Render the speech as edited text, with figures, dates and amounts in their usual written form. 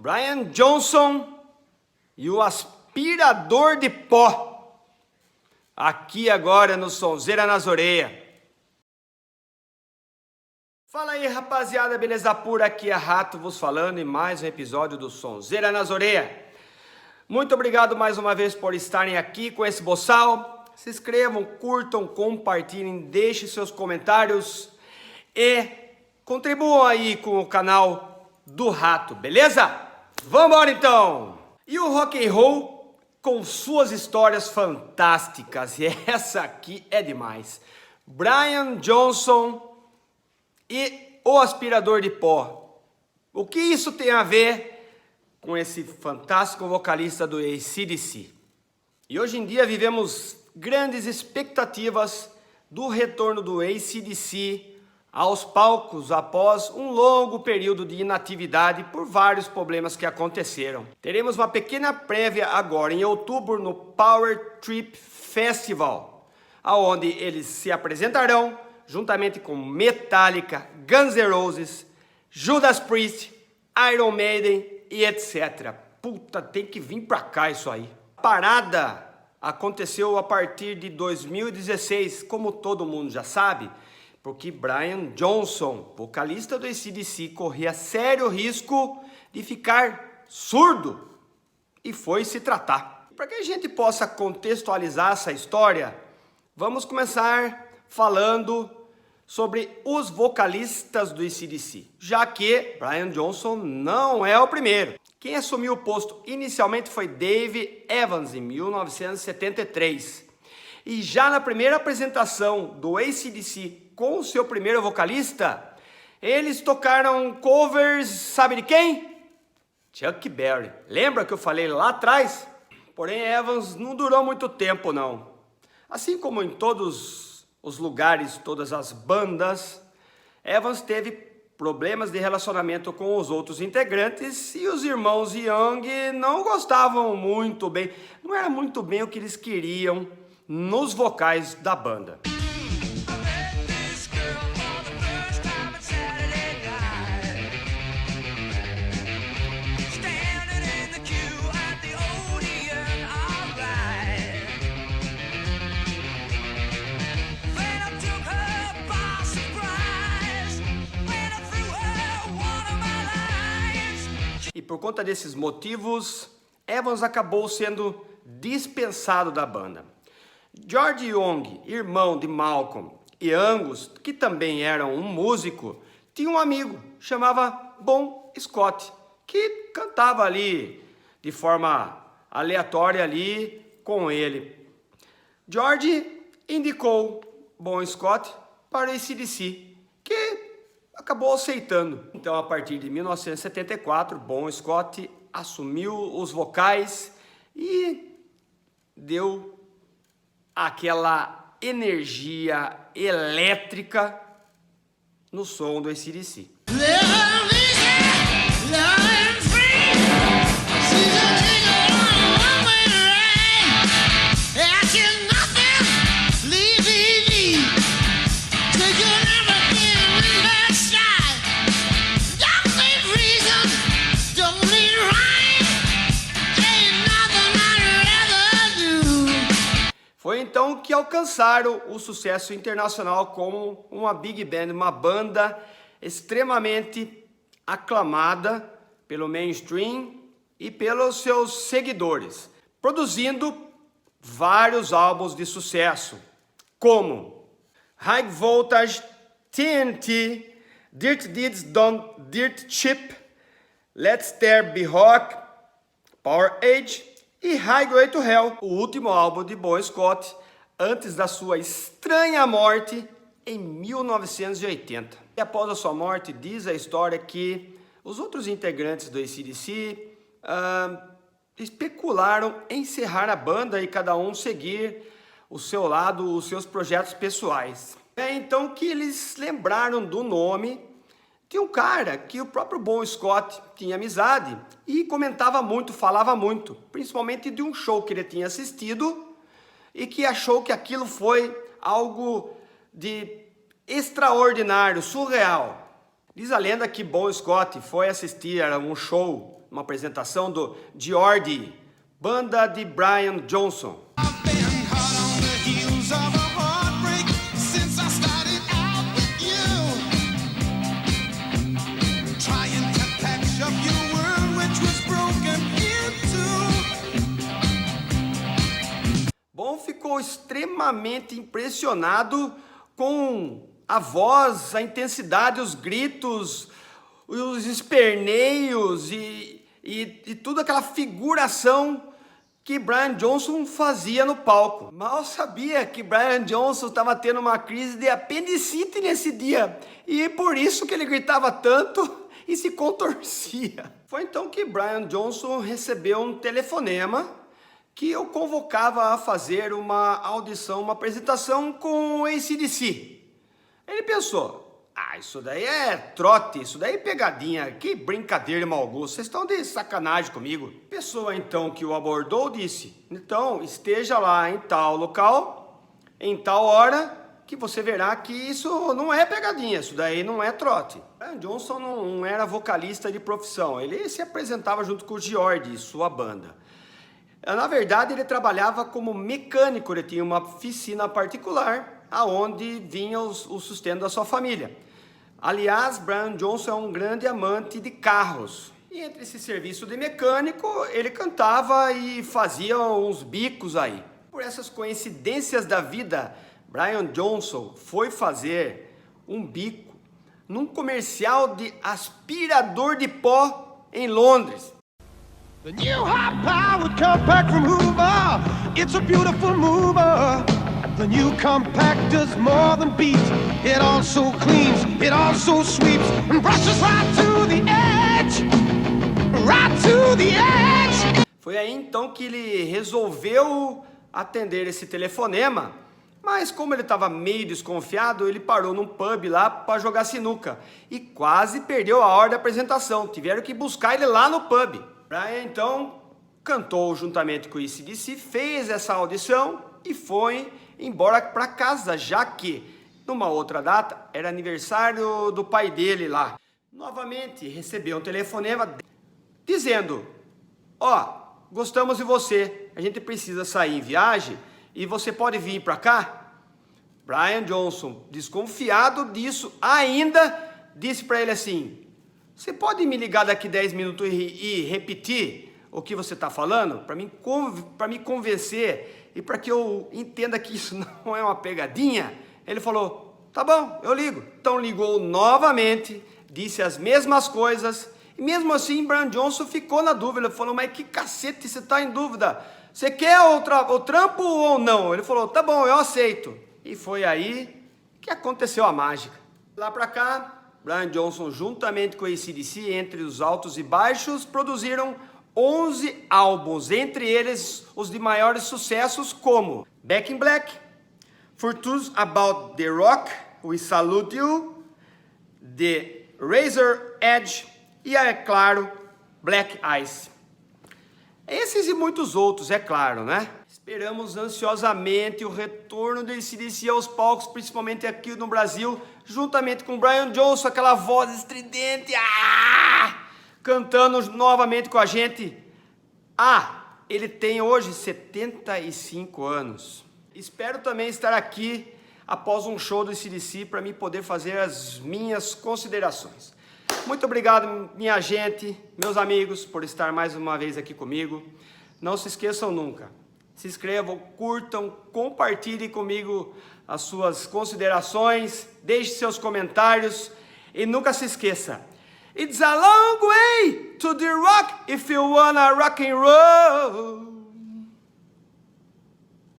Brian Johnson e o aspirador de pó. Aqui agora no Sonzeira nas Orelhas. Fala aí, rapaziada, beleza pura? Aqui é Rato vos falando em mais um episódio do Sonzeira nas Orelhas. Muito obrigado mais uma vez por estarem aqui com esse boçal. Se inscrevam, curtam, compartilhem, deixem seus comentários e contribuam aí com o canal do Rato, beleza? Vambora então! E o rock and roll com suas histórias fantásticas, e essa aqui é demais. Brian Johnson e o aspirador de pó. O que isso tem a ver com esse fantástico vocalista do AC/DC? E hoje em dia vivemos grandes expectativas do retorno do AC/DC aos palcos após um longo período de inatividade por vários problemas que aconteceram. Teremos uma pequena prévia agora em outubro no Power Trip Festival, onde eles se apresentarão juntamente com Metallica, Guns N' Roses, Judas Priest, Iron Maiden e etc. Puta, tem que vir pra cá isso aí. A parada aconteceu a partir de 2016, como todo mundo já sabe, porque Brian Johnson, vocalista do AC/DC, corria sério risco de ficar surdo e foi se tratar. Para que a gente possa contextualizar essa história, vamos começar falando sobre os vocalistas do AC/DC, já que Brian Johnson não é o primeiro. Quem assumiu o posto inicialmente foi Dave Evans, em 1973. E já na primeira apresentação do AC/DC com o seu primeiro vocalista, eles tocaram covers, sabe de quem? Chuck Berry. Lembra que eu falei lá atrás? Porém, Evans não durou muito tempo, não. Assim como em todos os lugares, todas as bandas, Evans teve problemas de relacionamento com os outros integrantes e os irmãos Young não gostavam muito bem, não era muito bem o que eles queriam nos vocais da banda. E por conta desses motivos, Evans acabou sendo dispensado da banda. George Young, irmão de Malcolm, e Angus, que também era um músico, tinha um amigo, chamava Bon Scott, que cantava ali de forma aleatória ali com ele. George indicou Bon Scott para o AC/DC, que acabou aceitando. Então, a partir de 1974, Bon Scott assumiu os vocais e deu aquela energia elétrica no som do AC/DC. Foi então que alcançaram o sucesso internacional como uma big band, uma banda extremamente aclamada pelo mainstream e pelos seus seguidores, produzindo vários álbuns de sucesso, como High Voltage, TNT, Dirt Deeds Done Dirt Cheap, Let's There Be Rock, Power Age e Highway to Hell, o último álbum de Bon Scott antes da sua estranha morte em 1980. E após a sua morte, diz a história que os outros integrantes do AC/DC especularam em encerrar a banda e cada um seguir o seu lado, os seus projetos pessoais. É então que eles lembraram do nome de um cara que o próprio Bon Scott tinha amizade e comentava muito, falava muito, principalmente de um show que ele tinha assistido e que achou que aquilo foi algo de extraordinário, surreal. Diz a lenda que Bon Scott foi assistir a um show uma apresentação do Geordie, banda de Brian Johnson. Bom ficou extremamente impressionado com a voz, a intensidade, os gritos, os esperneios e toda aquela figuração que Brian Johnson fazia no palco. Mal sabia que Brian Johnson estava tendo uma crise de apendicite nesse dia, e por isso que ele gritava tanto e se contorcia. Foi então que Brian Johnson recebeu um telefonema que o convocava a fazer uma audição, uma apresentação com o AC/DC. Ele pensou, isso daí é trote, isso daí é pegadinha, que brincadeira de mau gosto, vocês estão de sacanagem comigo. A pessoa então que o abordou disse, então esteja lá em tal local, em tal hora, que você verá que isso não é pegadinha, isso daí não é trote. Brian Johnson não era vocalista de profissão, ele se apresentava junto com o Geordie, sua banda. Na verdade, ele trabalhava como mecânico, ele tinha uma oficina particular, aonde vinha o sustento da sua família. Aliás, Brian Johnson é um grande amante de carros. E entre esse serviço de mecânico, ele cantava e fazia uns bicos aí. Por essas coincidências da vida, Brian Johnson foi fazer um bico num comercial de aspirador de pó em Londres. The new high-powered compact from Hoover, it's a beautiful mover. The new compact does more than beats. It also cleans, it also sweeps, and brushes right to the edge, right to the edge. Foi aí então que ele resolveu atender esse telefonema, mas como ele estava meio desconfiado, ele parou num pub lá para jogar sinuca e quase perdeu a hora da apresentação. Tiveram que buscar ele lá no pub. Brian então cantou juntamente com o AC/DC, fez essa audição e foi embora para casa, já que numa outra data era aniversário do pai dele lá. Novamente recebeu um telefonema dizendo, gostamos de você, a gente precisa sair em viagem e você pode vir para cá? Brian Johnson, desconfiado disso, ainda disse para ele assim, você pode me ligar daqui 10 minutos e repetir o que você está falando? Para me convencer e para que eu entenda que isso não é uma pegadinha? Ele falou, tá bom, eu ligo. Então ligou novamente, disse as mesmas coisas. E mesmo assim, Brian Johnson ficou na dúvida. Ele falou, mas que cacete você está em dúvida? Você quer o trampo ou não? Ele falou, tá bom, eu aceito. E foi aí que aconteceu a mágica. Lá para cá, Brian Johnson, juntamente com o AC/DC, entre os altos e baixos, produziram 11 álbuns, entre eles os de maiores sucessos como Back in Black, For Those About the Rock, We Salute You, The Razor Edge e, é claro, Black Ice. Esses e muitos outros, é claro, né? Esperamos ansiosamente o retorno do AC/DC aos palcos, principalmente aqui no Brasil, juntamente com Brian Johnson, aquela voz estridente, cantando novamente com a gente. Ele tem hoje 75 anos. Espero também estar aqui após um show do AC/DC para me poder fazer as minhas considerações. Muito obrigado, minha gente, meus amigos, por estar mais uma vez aqui comigo. Não se esqueçam nunca. Se inscrevam, curtam, compartilhem comigo as suas considerações, deixe seus comentários e nunca se esqueça. It's a long way to the rock if you wanna rock and roll.